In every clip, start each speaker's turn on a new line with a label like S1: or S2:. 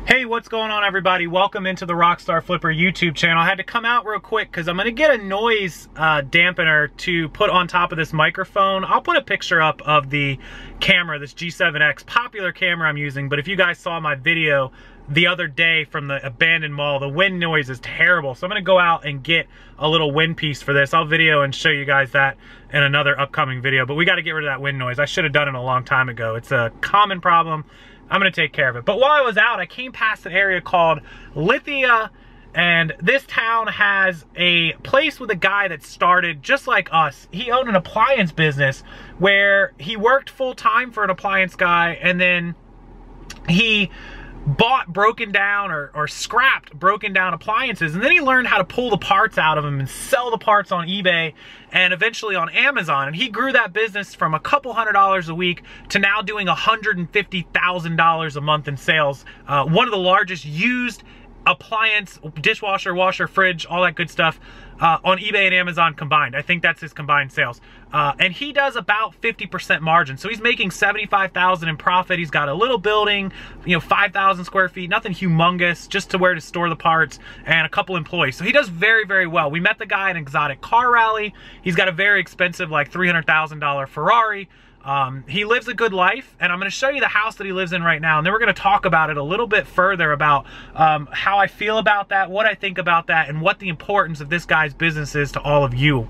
S1: Hey, what's going on, everybody? Welcome into the Rockstarflipper YouTube channel. I had to come out real quick because I'm going to get a noise dampener to put on top of this microphone. I'll put a picture up of the camera, this G7X, popular camera I'm using, but if you guys saw my video the other day from the abandoned mall, the wind noise is terrible. So I'm going to go out and get a little wind piece for this. I'll video and show you guys that in another upcoming video, but we got to get rid of that wind noise. I should have done it a long time ago. It's a common problem. I'm gonna take care of it. But while I was out, I came past an area called Lithia, and this town has a place with a guy that started just like us. He owned an appliance business where he worked full-time for an appliance guy, and then he bought broken down or scrapped broken down appliances, and then he learned how to pull the parts out of them and sell the parts on eBay and eventually on Amazon. And he grew that business from a couple $100s a week to now doing $150,000 a month in sales. One of the largest used appliance, dishwasher, washer, fridge, all that good stuff on eBay and Amazon combined. I think that's his combined sales. And he does about 50% margin. So he's making $75,000 in profit. He's got a little building, 5,000 square feet, nothing humongous, just to where to store the parts, and a couple employees. So he does very, very well. We met the guy at an exotic car rally. He's got a very expensive, like $300,000 Ferrari. He lives a good life, and I'm going to show you the house that he lives in right now, and then we're going to talk about it a little bit further about how I feel about that, what I think about that, and what the importance of this guy's business is to all of you.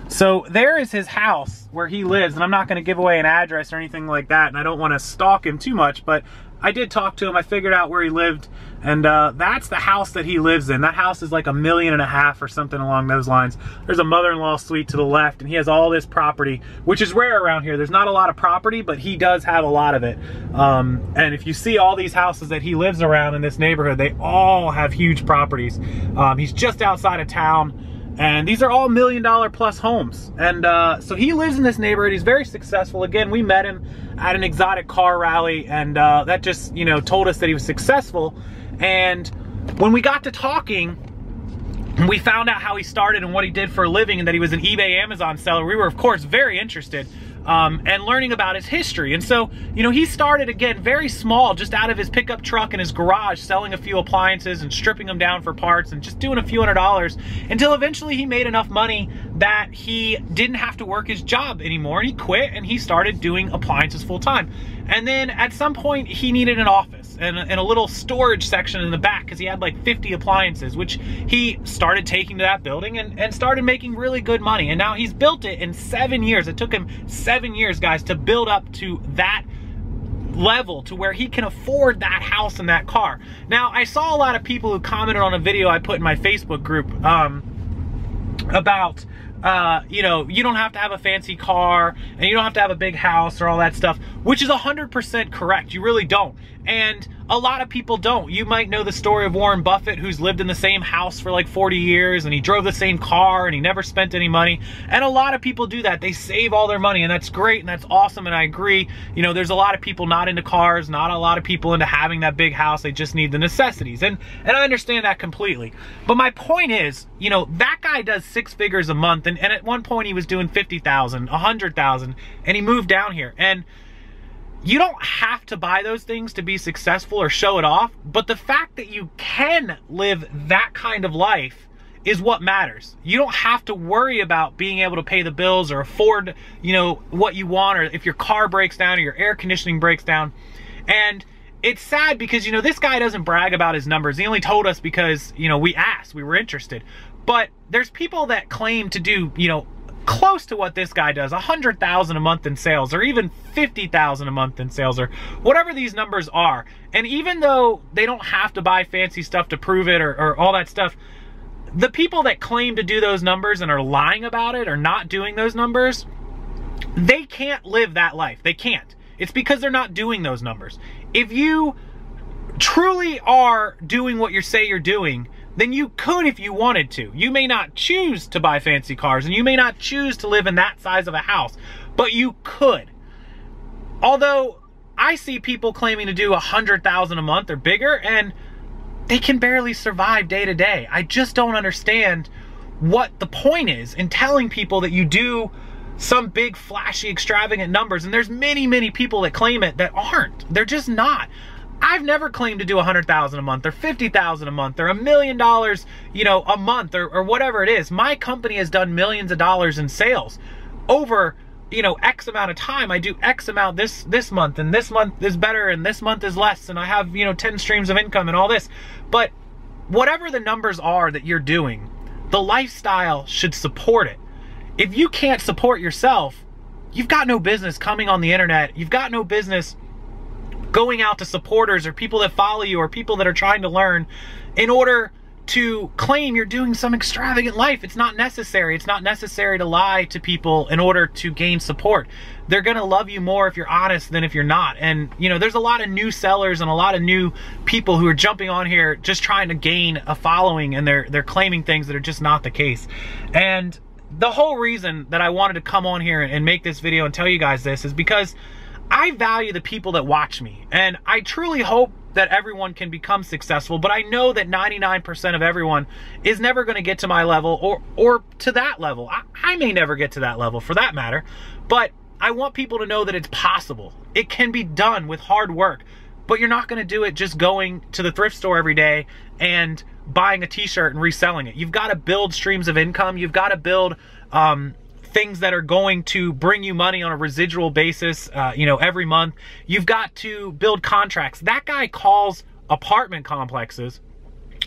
S1: So there is his house where he lives, and I'm not going to give away an address or anything like that, and I don't want to stalk him too much, but I did talk to him. I figured out where he lived, and that's the house that he lives in. That house is like $1.5 million or something along those lines. There's a mother-in-law suite to the left, and he has all this property, which is rare around here. There's not a lot of property, but he does have a lot of it. And if you see all these houses that he lives around in this neighborhood, they all have huge properties. He's just outside of town, and these are all $1 million plus homes. And so he lives in this neighborhood. He's very successful. Again, we met him at an exotic car rally, and that just, told us that he was successful. And when we got to talking, we found out how he started and what he did for a living, and that he was an eBay Amazon seller. We were, of course, very interested and learning about his history. And so, he started, again, very small, just out of his pickup truck in his garage, selling a few appliances and stripping them down for parts and just doing a few $100s, until eventually he made enough money that he didn't have to work his job anymore, and he quit and he started doing appliances full time. And then at some point he needed an office and a little storage section in the back, because he had like 50 appliances, which he started taking to that building and started making really good money. And now he's built it in 7 years. It took him 7 years, guys, to build up to that level to where he can afford that house and that car. Now, I saw a lot of people who commented on a video I put in my Facebook group about you don't have to have a fancy car, and you don't have to have a big house or all that stuff, which is 100% correct. You really don't. And a lot of people don't. You might know the story of Warren Buffett, who's lived in the same house for like 40 years, and he drove the same car, and he never spent any money. And a lot of people do that. They save all their money, and that's great, and that's awesome, and I agree. There's a lot of people not into cars, not a lot of people into having that big house. They just need the necessities, and I understand that completely. But my point is, that guy does 6 figures a month, and at one point he was doing 50,000, 100,000, and he moved down here. And you don't have to buy those things to be successful or show it off, but the fact that you can live that kind of life is what matters. You don't have to worry about being able to pay the bills or afford, what you want, or if your car breaks down or your air conditioning breaks down. And it's sad because, this guy doesn't brag about his numbers. He only told us because, we asked, we were interested. But there's people that claim to do, close to what this guy does, 100,000 a month in sales, or even 50,000 a month in sales, or whatever these numbers are. And even though they don't have to buy fancy stuff to prove it, or all that stuff, the people that claim to do those numbers and are lying about it or not doing those numbers, they can't live that life. They can't. It's because they're not doing those numbers. If you truly are doing what you say you're doing, then you could if you wanted to. You may not choose to buy fancy cars, and you may not choose to live in that size of a house, but you could. Although I see people claiming to do 100,000 a month or bigger, and they can barely survive day to day. I just don't understand what the point is in telling people that you do some big flashy extravagant numbers. And there's many people that claim it that aren't. They're just not. I've never claimed to do 100,000 a month or 50,000 a month or $1 million, you know, a month or whatever it is. My company has done millions of dollars in sales over, you know, X amount of time. I do X amount this month, and this month is better and this month is less, and I have, you know, 10 streams of income and all this. But whatever the numbers are that you're doing, the lifestyle should support it. If you can't support yourself, you've got no business coming on the internet. You've got no business going out to supporters or people that follow you or people that are trying to learn in order to claim you're doing some extravagant life. It's not necessary. It's not necessary to lie to people in order to gain support. They're gonna love you more if you're honest than if you're not. And you know, there's a lot of new sellers and a lot of new people who are jumping on here just trying to gain a following, and they're claiming things that are just not the case. And the whole reason that I wanted to come on here and make this video and tell you guys this is because I value the people that watch me, and I truly hope that everyone can become successful, but I know that 99% of everyone is never going to get to my level or to that level. I may never get to that level for that matter, but I want people to know that it's possible. It can be done with hard work, but you're not going to do it just going to the thrift store every day and buying a t-shirt and reselling it. You've got to build streams of income. You've got to build things that are going to bring you money on a residual basis, you know, every month. You've got to build contracts. That guy calls apartment complexes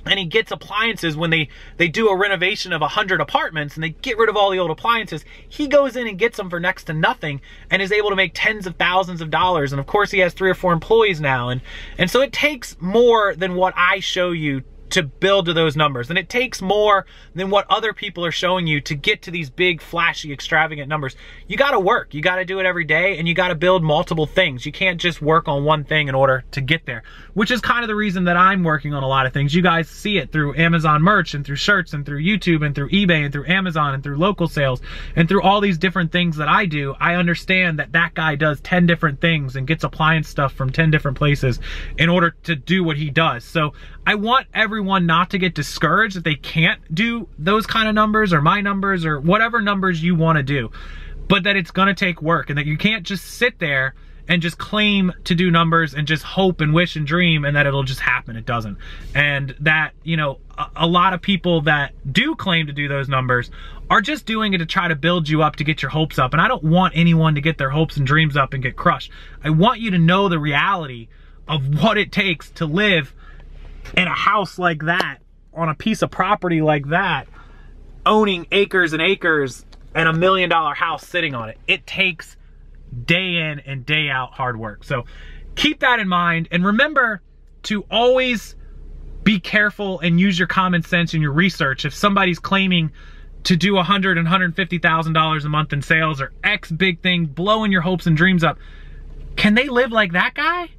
S1: and he gets appliances when they do a renovation of 100 apartments and they get rid of all the old appliances. He goes in and gets them for next to nothing and is able to make tens of thousands of dollars. And of course he has 3 or 4 employees now. And so it takes more than what I show you to build to those numbers, and it takes more than what other people are showing you to get to these big, flashy, extravagant numbers. You got to work. You got to do it every day, and you got to build multiple things. You can't just work on one thing in order to get there, which is kind of the reason that I'm working on a lot of things. You guys see it through Amazon merch and through shirts and through YouTube and through eBay and through Amazon and through local sales and through all these different things that I do. I understand that that guy does 10 different things and gets appliance stuff from 10 different places in order to do what he does. So I want everyone not to get discouraged that they can't do those kind of numbers or my numbers or whatever numbers you want to do, but that it's going to take work, and that you can't just sit there and just claim to do numbers and just hope and wish and dream and that it'll just happen. It doesn't. And that, you know, a lot of people that do claim to do those numbers are just doing it to try to build you up, to get your hopes up. And I don't want anyone to get their hopes and dreams up and get crushed. I want you to know the reality of what it takes to live in a house like that, on a piece of property like that, owning acres and acres and $1 million house sitting on it. It takes day in and day out hard work. So keep that in mind, and remember to always be careful and use your common sense and your research. If somebody's claiming to do $100,000 and $150,000 a month in sales or X big thing, blowing your hopes and dreams up, can they live like that guy?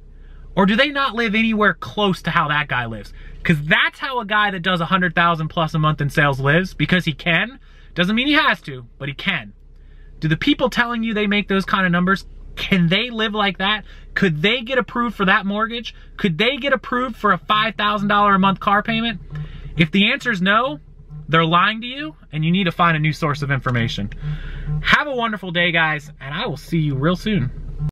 S1: Or do they not live anywhere close to how that guy lives? Because that's how a guy that does 100,000 plus a month in sales lives, because he can. Doesn't mean he has to, but he can. Do the people telling you they make those kind of numbers, can they live like that? Could they get approved for that mortgage? Could they get approved for a $5,000 a month car payment? If the answer is no, they're lying to you, and you need to find a new source of information. Have a wonderful day, guys, and I will see you real soon.